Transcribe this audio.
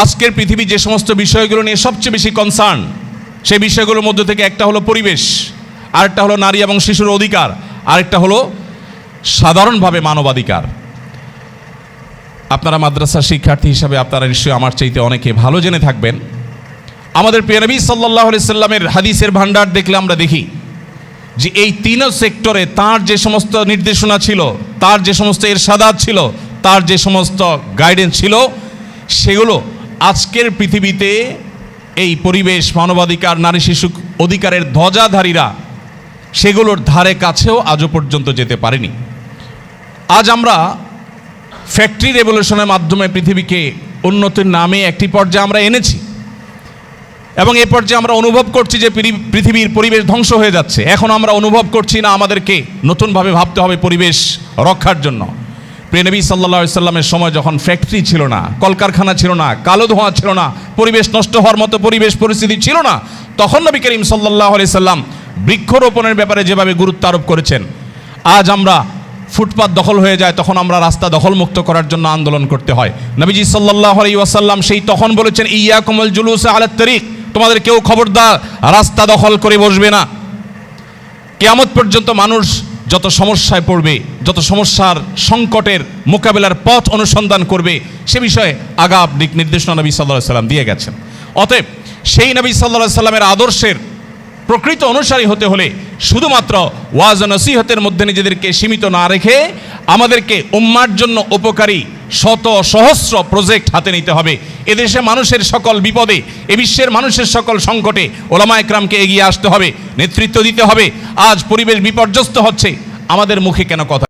আজকের পৃথিবী যে সমস্ত বিষয়গুলো নিয়ে সবচেয়ে বেশি কনসার্ন, সেই বিষয়গুলোর মধ্যে থেকে একটা হলো পরিবেশ, আরেকটা হলো নারী এবং শিশুর অধিকার, আরেকটা হলো সাধারণভাবে মানবাধিকার। আপনারা মাদ্রাসার শিক্ষার্থী হিসাবে আপনারা নিশ্চয়ই আমার চাইতে অনেকে ভালো জেনে থাকবেন। আমাদের প্রিয় নবী সাল্লাল্লাহু আলাইহি সাল্লামের হাদিসের ভান্ডার দেখলে আমরা দেখি যে এই তিন সেক্টরে তার যে সমস্ত নির্দেশনা ছিল, তার যে সমস্ত ইরশাদাত ছিল, তার যে সমস্ত গাইডেন্স ছিল, সেগুলো আজকের পৃথিবীতে এই পরিবেশ, মানবাধিকার, নারী শিশু অধিকারের ধ্বজাধারীরা সেগুলোর ধারে কাছেও আজও পর্যন্ত যেতে পারেনি। আজ আমরা ফ্যাক্টরি রেভলিউশনের মাধ্যমে পৃথিবীকে উন্নতির নামে একটি পর্যায়ে আমরা এনেছি এবং এ পর্যায়ে আমরা অনুভব করছি যে পৃথিবীর পরিবেশ ধ্বংস হয়ে যাচ্ছে। এখন আমরা অনুভব করছি না আমাদেরকে নতুনভাবে ভাবতে হবে পরিবেশ রক্ষার জন্য। প্রিয় নবী সাল্লাল্লাহু আলাইহি সাল্লামের সময় যখন ফ্যাক্টরি ছিল না, কলকারখানা ছিল না, কালো ধোঁয়া ছিল না, পরিবেশ নষ্ট হওয়ার মতো পরিবেশ পরিস্থিতি ছিল না, তখন নবী করিম সাল্লাল্লাহু আলাইহি সাল্লাম বৃক্ষরোপণের ব্যাপারে যেভাবে গুরুত্ব আরোপ করেছেন, আজ আমরা ফুটপাত দখল হয়ে যায় তখন আমরা রাস্তা দখলমুক্ত করার জন্য আন্দোলন করতে হয়। নবীজি সাল্লাল্লাহু আলাইহি ওয়াসাল্লাম সেই তখন বলেছেন, ইয়াকুমুল জুলুসা আলাত তারিক, তোমাদের কেউ খবরদার রাস্তা দখল করে বসবে না। কিয়ামত পর্যন্ত মানুষ যত সমস্যায় পড়বে, যত সমস্যার সংকটের মোকাবেলার পথ অনুসন্ধান করবে, সে বিষয়ে আগাম দিক নির্দেশনা নবী সাল্লাল্লাহু আলাইহি সাল্লাম দিয়ে গেছেন। অতএব সেই নবী সাল্লাল্লাহু আলাইহি সাল্লামের আদর্শের প্রকৃত অনুসারী হতে হলে শুধুমাত্র ওয়াজ ও নসিহতের মধ্যে নিজেদেরকে সীমিত না রেখে আমাদেরকে উম্মার জন্য উপকারী শত সহস্র প্রজেক্ট হাতে নিতে হবে। এদেশে মানুষের সকল বিপদে, এ বিশ্বের মানুষের সকল সংকটে ওলামা একরামকে এগিয়ে আসতে হবে, নেতৃত্ব দিতে হবে। আজ পরিবেশ বিপর্যস্ত হচ্ছে, আমাদের মুখে কেন কথা?